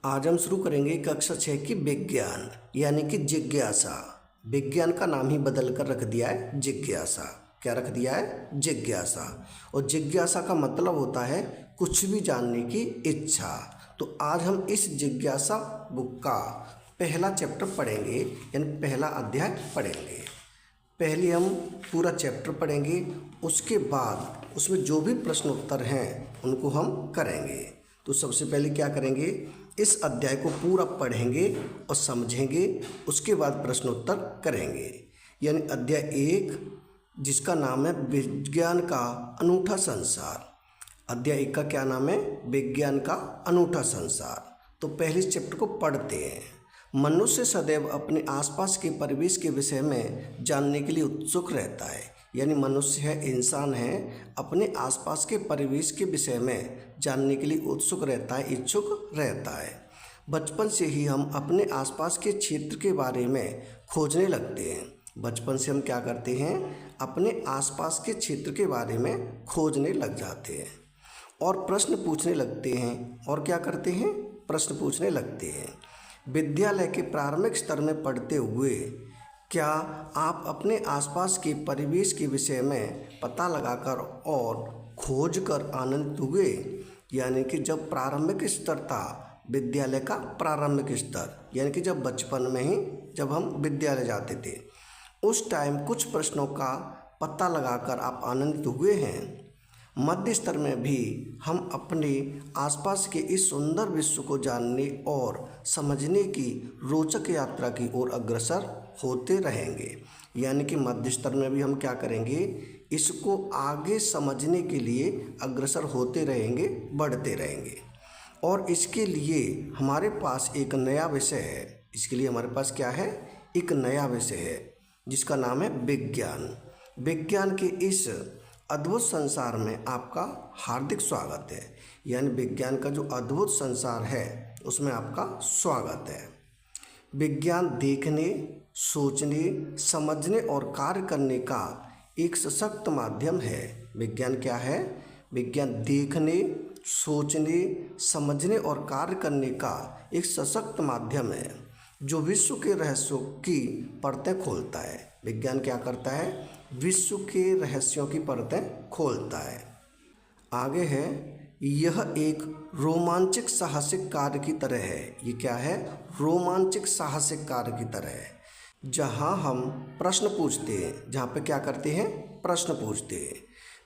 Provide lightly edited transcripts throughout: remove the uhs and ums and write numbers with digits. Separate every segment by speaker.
Speaker 1: आज हम शुरू करेंगे कक्षा 6 की विज्ञान यानी कि जिज्ञासा। विज्ञान का नाम ही बदल कर रख दिया है जिज्ञासा। क्या रख दिया है? जिज्ञासा। और जिज्ञासा का मतलब होता है कुछ भी जानने की इच्छा। तो आज हम इस जिज्ञासा बुक का पहला चैप्टर पढ़ेंगे यानी पहला अध्याय पढ़ेंगे। पहले हम पूरा चैप्टर पढ़ेंगे, उसके बाद उसमें जो भी प्रश्न उत्तर हैं उनको हम करेंगे। तो सबसे पहले क्या करेंगे, इस अध्याय को पूरा पढ़ेंगे और समझेंगे, उसके बाद प्रश्न उत्तर करेंगे। यानी अध्याय 1 जिसका नाम है विज्ञान का अनूठा संसार। अध्याय 1 का क्या नाम है? विज्ञान का अनूठा संसार। तो पहले इस चैप्टर को पढ़ते हैं। मनुष्य सदैव अपने आसपास के परिवेश के विषय में जानने के लिए उत्सुक रहता है। यानी मनुष्य है, इंसान है, अपने आसपास के परिवेश के विषय में जानने के लिए उत्सुक रहता है, इच्छुक रहता है। बचपन से ही हम अपने आसपास के क्षेत्र के बारे में खोजने लगते हैं। बचपन से हम क्या करते हैं? अपने आसपास के क्षेत्र के बारे में खोजने लग जाते हैं और प्रश्न पूछने लगते हैं। और क्या करते हैं? प्रश्न पूछने लगते हैं। विद्यालय के प्रारंभिक स्तर में पढ़ते हुए क्या आप अपने आसपास के परिवेश के विषय में पता लगाकर और खोज कर आनंदित हुए? यानी कि जब प्रारंभिक स्तर था, विद्यालय का प्रारंभिक स्तर, यानी कि जब बचपन में ही जब हम विद्यालय जाते थे, उस टाइम कुछ प्रश्नों का पता लगाकर आप आनंदित हुए हैं। मध्य स्तर में भी हम अपने आसपास के इस सुंदर विश्व को जानने और समझने की रोचक यात्रा की ओर अग्रसर होते रहेंगे। यानी कि मध्य स्तर में भी हम क्या करेंगे? इसको आगे समझने के लिए अग्रसर होते रहेंगे, बढ़ते रहेंगे। और इसके लिए हमारे पास एक नया विषय है। इसके लिए हमारे पास क्या है? एक नया विषय है जिसका नाम है विज्ञान। विज्ञान के इस अद्भुत संसार में आपका हार्दिक स्वागत है। यानी विज्ञान का जो अद्भुत संसार है उसमें आपका स्वागत है। विज्ञान देखने, सोचने, समझने और कार्य करने का एक सशक्त माध्यम है। विज्ञान क्या है? विज्ञान देखने, सोचने, समझने और कार्य करने का एक सशक्त माध्यम है जो विश्व के रहस्यों की परतें खोलता है। विज्ञान क्या करता है? विश्व के रहस्यों की परतें खोलता है। आगे है, यह एक रोमांचक साहसिक कार्य की तरह है। ये क्या है? रोमांचक साहसिक कार्य की तरह है, जहाँ हम प्रश्न पूछते हैं। जहाँ पे क्या करते हैं? प्रश्न पूछते हैं,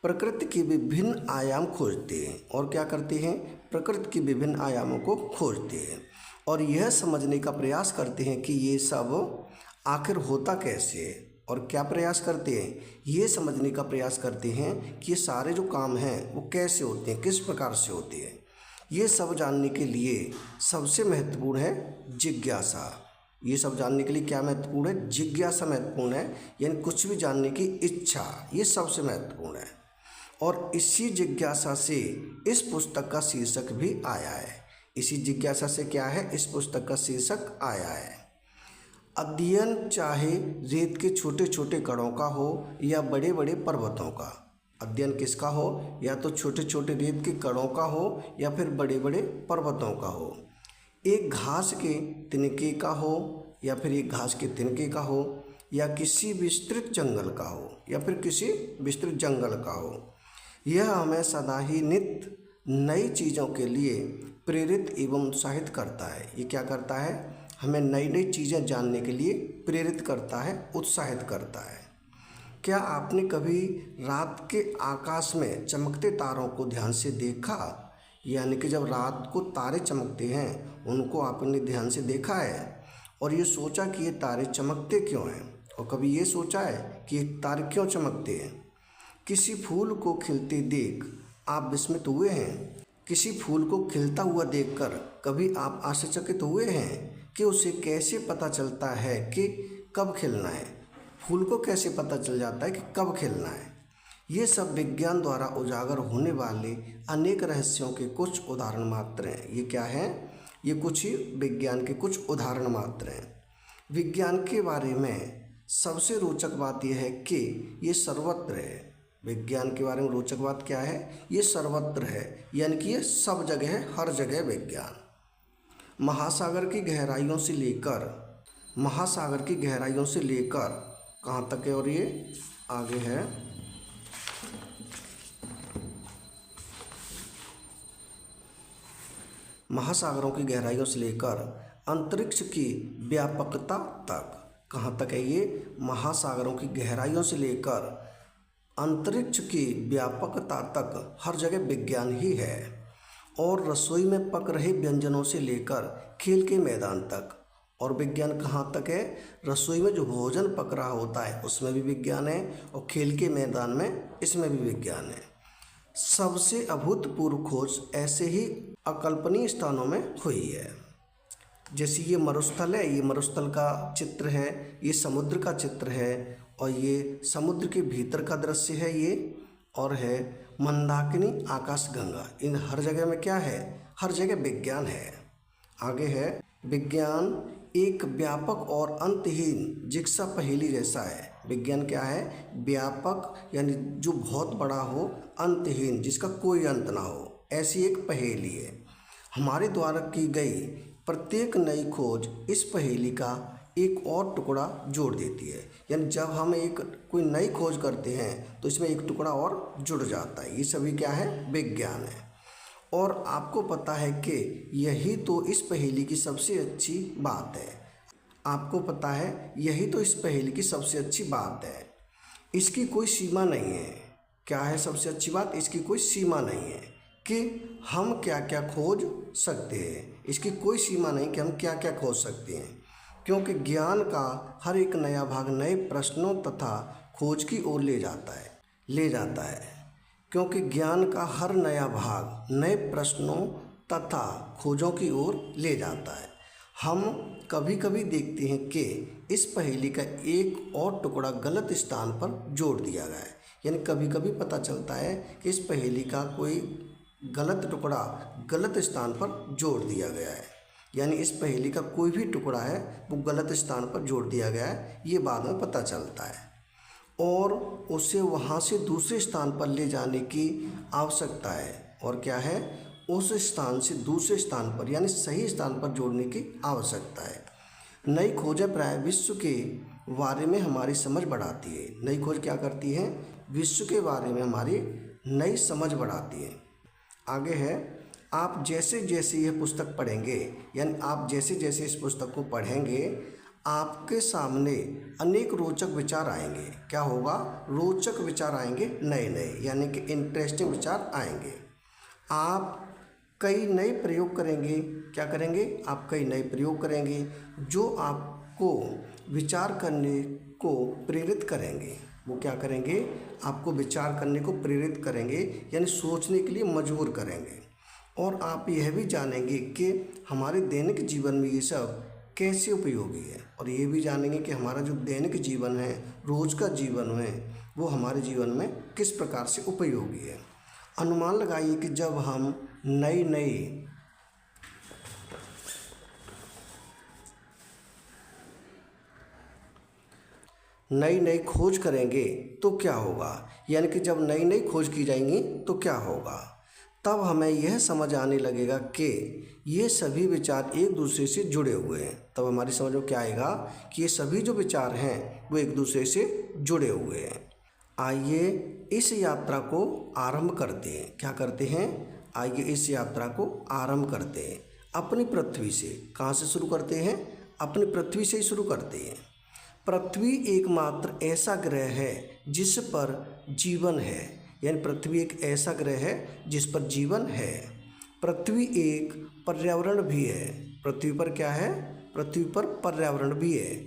Speaker 1: प्रकृति के विभिन्न आयाम खोजते हैं। और क्या करते हैं? प्रकृति के विभिन्न आयामों को खोजते हैं और यह समझने का प्रयास करते हैं कि ये सब आखिर होता कैसे है। और क्या प्रयास करते हैं? ये समझने का प्रयास करते हैं कि ये सारे जो काम हैं वो कैसे होते हैं, किस प्रकार से होते हैं। ये सब जानने के लिए सबसे महत्वपूर्ण है जिज्ञासा। ये सब जानने के लिए क्या महत्वपूर्ण है? जिज्ञासा महत्वपूर्ण है। यानी कुछ भी जानने की इच्छा, ये सबसे महत्वपूर्ण है। और इसी जिज्ञासा से इस पुस्तक का शीर्षक भी आया है। इसी जिज्ञासा से क्या है? इस पुस्तक का शीर्षक आया है। अध्ययन चाहे रेत के छोटे छोटे कणों का हो या बड़े बड़े पर्वतों का। अध्ययन किसका हो? या तो छोटे छोटे रेत के कणों का हो या फिर बड़े बड़े पर्वतों का हो। एक घास के तिनके का हो या फिर एक घास के तिनके का हो, या किसी विस्तृत जंगल का हो या फिर किसी विस्तृत जंगल का हो। यह हमें सदा ही नित्य नई चीज़ों के लिए प्रेरित एवं उत्साहित करता है। ये क्या करता है? हमें नई नई चीज़ें जानने के लिए प्रेरित करता है, उत्साहित करता है। क्या आपने कभी रात के आकाश में चमकते तारों को ध्यान से देखा? यानी कि जब रात को तारे चमकते हैं उनको आपने ध्यान से देखा है और ये सोचा कि ये तारे चमकते क्यों हैं? और कभी ये सोचा है कि ये तारे क्यों चमकते हैं? किसी फूल को खिलते देख आप विस्मित हुए हैं? किसी फूल को खिलता हुआ देखकर कभी आप आश्चर्यचकित हुए हैं कि उसे कैसे पता चलता है कि कब खिलना है? फूल को कैसे पता चल जाता है कि कब खिलना है? ये सब विज्ञान द्वारा उजागर होने वाले अनेक रहस्यों के कुछ उदाहरण मात्र हैं। ये क्या है? ये कुछ ही विज्ञान के कुछ उदाहरण मात्र हैं। विज्ञान के बारे में सबसे रोचक बात यह है कि ये सर्वत्र है। विज्ञान के बारे में रोचक बात क्या है? ये सर्वत्र है, यानी कि ये सब जगह है, हर जगह विज्ञान। महासागर की गहराइयों से लेकर कहाँ तक है, और ये आगे है महासागरों की गहराइयों से लेकर अंतरिक्ष की व्यापकता तक। कहाँ तक है ये? महासागरों की गहराइयों से लेकर अंतरिक्ष की व्यापकता तक हर जगह विज्ञान ही है। और रसोई में पक रहे व्यंजनों से लेकर खेल के मैदान तक। और विज्ञान कहाँ तक है? रसोई में जो भोजन पक रहा होता है उसमें भी विज्ञान है, और खेल के मैदान में इसमें भी विज्ञान है। सबसे अभूतपूर्व खोज ऐसे ही अकल्पनीय स्थानों में हुई है। जैसे ये मरुस्थल है, ये मरुस्थल का चित्र है, ये समुद्र का चित्र है, और ये समुद्र के भीतर का दृश्य है ये, और है मंदाकिनी आकाशगंगा। इन हर जगह में क्या है? हर जगह विज्ञान है। आगे है विज्ञान एक व्यापक और अंतहीन जिग्सा पहेली जैसा है। विज्ञान क्या है? व्यापक यानी जो बहुत बड़ा हो, अंतहीन जिसका कोई अंत ना हो, ऐसी एक पहेली है। हमारे द्वारा की गई प्रत्येक नई खोज इस पहेली का एक और टुकड़ा जोड़ देती है। यानी जब हम कोई नई खोज करते हैं तो इसमें एक टुकड़ा और जुड़ जाता है। ये सभी क्या है? विज्ञान है। और आपको पता है कि यही तो इस पहेली की सबसे अच्छी बात है। आपको पता है यही तो इस पहेली की सबसे अच्छी बात है। इसकी कोई सीमा नहीं है। क्या है सबसे अच्छी बात? इसकी कोई सीमा नहीं है कि हम क्या क्या खोज सकते हैं। इसकी कोई सीमा नहीं कि हम क्या क्या खोज सकते हैं, क्योंकि ज्ञान का हर एक नया भाग नए प्रश्नों तथा खोज की ओर ले जाता है। क्योंकि ज्ञान का हर नया भाग नए प्रश्नों तथा खोजों की ओर ले जाता है। हम कभी कभी देखते हैं कि इस पहेली का एक और टुकड़ा गलत स्थान पर जोड़ दिया गया है। यानी कभी कभी पता चलता है कि इस पहेली का कोई गलत टुकड़ा गलत स्थान पर जोड़ दिया गया है। यानी इस पहेली का कोई भी टुकड़ा है वो गलत स्थान पर जोड़ दिया गया है, ये बाद में पता चलता है। और उसे वहाँ से दूसरे स्थान पर ले जाने की आवश्यकता है। और क्या है? उस स्थान से दूसरे स्थान पर यानी सही स्थान पर जोड़ने की आवश्यकता है। नई खोजें प्राय विश्व के बारे में हमारी समझ बढ़ाती है। नई खोज क्या करती है? विश्व के बारे में हमारी नई समझ बढ़ाती है। आगे है आप जैसे जैसे यह पुस्तक पढ़ेंगे, यानी आप जैसे जैसे इस पुस्तक को पढ़ेंगे आपके सामने अनेक रोचक विचार आएंगे। क्या होगा? रोचक विचार आएंगे, नए नए, यानी कि इंटरेस्टिंग विचार आएंगे। आप कई नए प्रयोग करेंगे। क्या करेंगे? आप कई नए प्रयोग करेंगे जो आपको विचार करने को प्रेरित करेंगे। वो क्या करेंगे? आपको विचार करने को प्रेरित करेंगे, यानी सोचने के लिए मजबूर करेंगे। और आप यह भी जानेंगे कि हमारे दैनिक जीवन में ये सब कैसे उपयोगी है। और ये भी जानेंगे कि हमारा जो दैनिक जीवन है, रोज़ का जीवन है, वो हमारे जीवन में किस प्रकार से उपयोगी है। अनुमान लगाइए कि जब हम नई नई खोज करेंगे तो क्या होगा। यानी कि जब नई नई खोज की जाएंगी तो क्या होगा, तब हमें यह समझ आने लगेगा कि ये सभी विचार एक दूसरे से जुड़े हुए हैं। तब हमारी समझ में क्या आएगा कि ये सभी जो विचार हैं वो एक दूसरे से जुड़े हुए हैं। आइए इस यात्रा को आरंभ करते हैं। क्या करते हैं? आइए इस यात्रा को आरंभ करते हैं अपनी पृथ्वी से। कहाँ से शुरू करते हैं? अपनी पृथ्वी से ही शुरू करते हैं। पृथ्वी एकमात्र ऐसा ग्रह है जिस पर जीवन है। यानी पृथ्वी एक ऐसा ग्रह है जिस पर जीवन है। पृथ्वी एक पर्यावरण भी है। पृथ्वी पर क्या है? पृथ्वी पर पर्यावरण भी है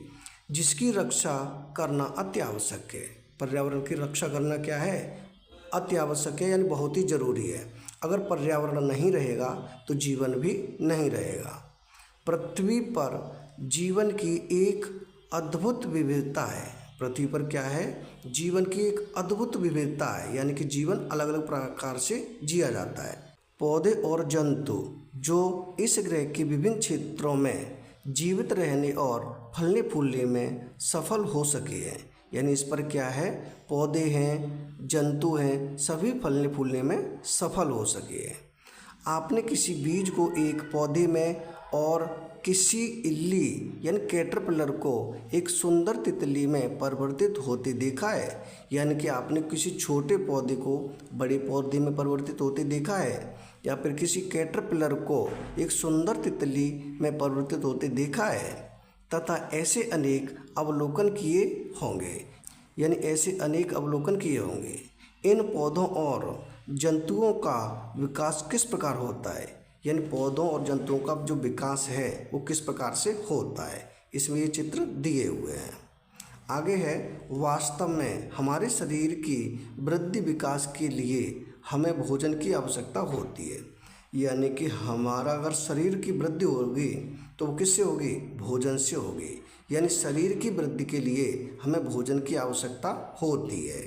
Speaker 1: जिसकी रक्षा करना अति आवश्यक है। पर्यावरण की रक्षा करना क्या है? अति आवश्यक है, यानी बहुत ही ज़रूरी है। अगर पर्यावरण नहीं रहेगा तो जीवन भी नहीं रहेगा। पृथ्वी पर जीवन की एक अद्भुत विविधता है। पृथ्वी पर क्या है? जीवन की एक अद्भुत विविधता है, यानी कि जीवन अलग अलग प्रकार से जिया जाता है। पौधे और जंतु जो इस ग्रह के विभिन्न क्षेत्रों में जीवित रहने और फलने फूलने में सफल हो सके हैं। यानी इस पर क्या है? पौधे हैं, जंतु हैं, सभी फलने फूलने में सफल हो सके हैं। आपने किसी बीज को एक पौधे में और किसी इल्ली यानी कैटरपिलर को एक सुंदर तितली में परिवर्तित होते देखा है। यानी कि आपने किसी छोटे पौधे को बड़े पौधे में परिवर्तित होते देखा है, या फिर किसी कैटरपिलर को एक सुंदर तितली में परिवर्तित होते देखा है, तथा ऐसे अनेक अवलोकन किए होंगे। यानी ऐसे अनेक अवलोकन किए होंगे। इन पौधों और जंतुओं का विकास किस प्रकार होता है, यानी पौधों और जंतुओं का जो विकास है वो किस प्रकार से होता है, इसमें ये चित्र दिए हुए हैं। आगे है, वास्तव में हमारे शरीर की वृद्धि विकास के लिए हमें भोजन की आवश्यकता होती है। यानी कि हमारा अगर शरीर की वृद्धि होगी तो वो किससे होगी, भोजन से होगी। यानी शरीर की वृद्धि के लिए हमें भोजन की आवश्यकता होती है।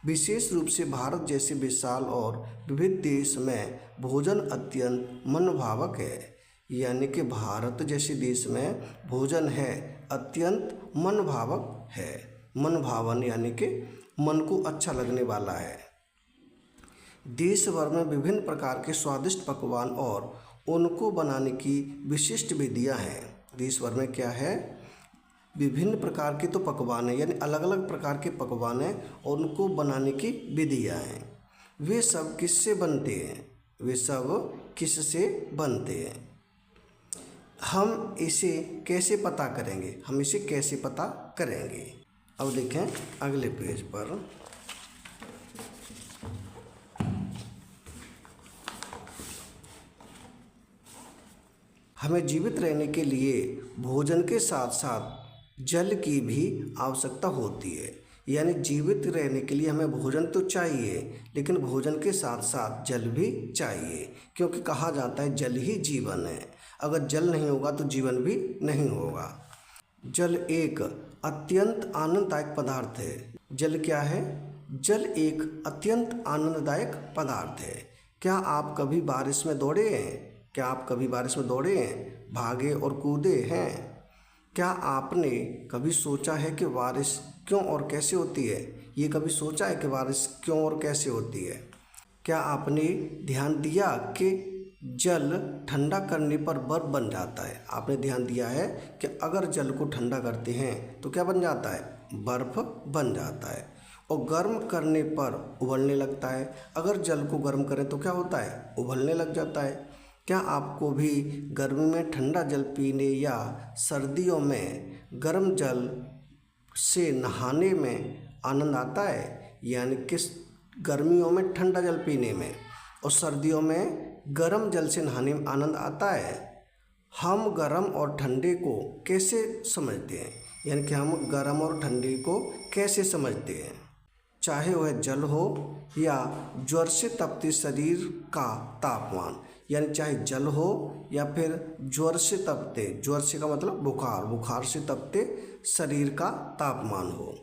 Speaker 1: विशेष रूप से भारत जैसे विशाल और विविध देश में भोजन अत्यंत मनोभावक है। यानी कि भारत जैसे देश में भोजन है अत्यंत मनोभावक है। मनभावन यानी कि मन को अच्छा लगने वाला है। देश भर में विभिन्न प्रकार के स्वादिष्ट पकवान और उनको बनाने की विशिष्ट विधियां हैं। देश भर में क्या है, विभिन्न प्रकार के तो पकवान हैं, यानी अलग अलग प्रकार के पकवान हैं और उनको बनाने की विधियां हैं। वे सब किससे बनते हैं, वे सब किससे बनते हैं। हम इसे कैसे पता करेंगे, हम इसे कैसे पता करेंगे। अब देखें अगले पेज पर, हमें जीवित रहने के लिए भोजन के साथ साथ जल की भी आवश्यकता होती है। यानी जीवित रहने के लिए हमें भोजन तो चाहिए, लेकिन भोजन के साथ साथ जल भी चाहिए, क्योंकि कहा जाता है जल ही जीवन है। अगर जल नहीं होगा तो जीवन भी नहीं होगा। जल एक अत्यंत आनंददायक पदार्थ है। जल क्या है, जल एक अत्यंत आनंददायक पदार्थ है। क्या आप कभी बारिश में दौड़े हैं, क्या आप कभी बारिश में दौड़े हैं, भागे और कूदे हैं। क्या आपने कभी सोचा है कि बारिश क्यों और कैसे होती है, ये कभी सोचा है कि बारिश क्यों और कैसे होती है। क्या आपने ध्यान दिया कि जल ठंडा करने पर बर्फ़ बन जाता है। आपने ध्यान दिया है कि अगर जल को ठंडा करते हैं तो क्या बन जाता है, बर्फ़ बन जाता है। और गर्म करने पर उबलने लगता है। अगर जल को गर्म करें तो क्या होता है, उबलने लग जाता है। क्या आपको भी गर्मी में ठंडा जल पीने या सर्दियों में गर्म जल से नहाने में आनंद आता है। यानी कि गर्मियों में ठंडा जल पीने में और सर्दियों में गर्म जल से नहाने में आनंद आता है। हम गर्म और ठंडे को कैसे समझते हैं, यानी कि हम गर्म और ठंडे को कैसे समझते हैं। चाहे वह जल हो या ज्वर से तपते शरीर का तापमान, यानी चाहे जल हो या फिर ज्वर से तपते, ज्वर से का मतलब बुखार, बुखार से तपते शरीर का तापमान हो।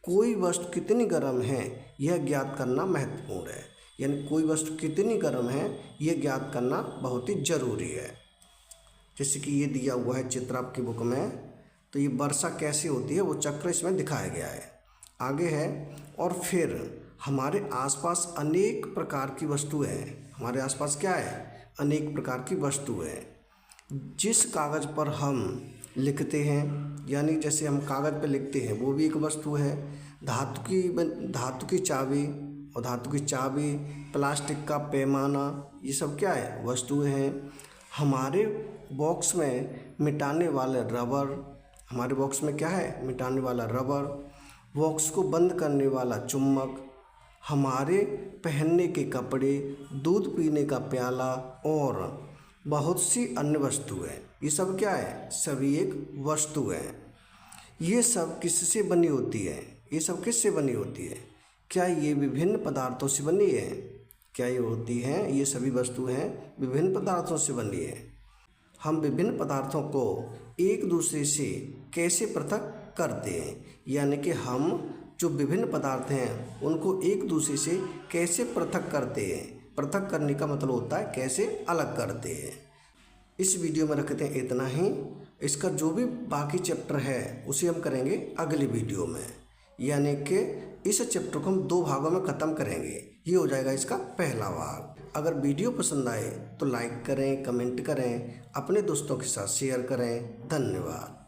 Speaker 1: कोई वस्तु कितनी गर्म है यह ज्ञात करना महत्वपूर्ण है। यानी कोई वस्तु कितनी गर्म है यह ज्ञात करना बहुत ही ज़रूरी है। जैसे कि ये दिया हुआ है चित्र आपकी बुक में, तो ये वर्षा कैसे होती है वो चक्र इसमें दिखाया गया है। आगे है, और फिर हमारे आसपास अनेक प्रकार की वस्तुएं हैं। हमारे आसपास क्या है, अनेक प्रकार की वस्तुएं। जिस कागज़ पर हम लिखते हैं, यानी जैसे हम कागज़ पर लिखते हैं वो भी एक वस्तु है। धातु की चाबी और धातु की चाबी, प्लास्टिक का पैमाना, ये सब क्या है, वस्तुएं हैं। हमारे बॉक्स में मिटाने वाले रबर, हमारे बॉक्स में क्या है, मिटाने वाला रबर। बॉक्स को बंद करने वाला चुम्बक, हमारे पहनने के कपड़े, दूध पीने का प्याला और बहुत सी अन्य वस्तुएं। ये सब क्या है, सभी एक वस्तु है। ये सब किससे बनी होती है, ये सब किससे बनी होती है। क्या ये विभिन्न पदार्थों से बनी है, क्या ये होती हैं, ये सभी वस्तुएं विभिन्न पदार्थों से बनी है। हम विभिन्न पदार्थों को एक दूसरे से कैसे पृथक करते हैं, यानी कि हम जो विभिन्न पदार्थ हैं उनको एक दूसरे से कैसे पृथक करते हैं। पृथक करने का मतलब होता है कैसे अलग करते हैं। इस वीडियो में रखते हैं इतना ही। इसका जो भी बाकी चैप्टर है उसे हम करेंगे अगली वीडियो में, यानी कि इस चैप्टर को हम 2 भागों में ख़त्म करेंगे। ये हो जाएगा इसका पहला भाग। अगर वीडियो पसंद आए तो लाइक करें, कमेंट करें, अपने दोस्तों के साथ शेयर करें। धन्यवाद।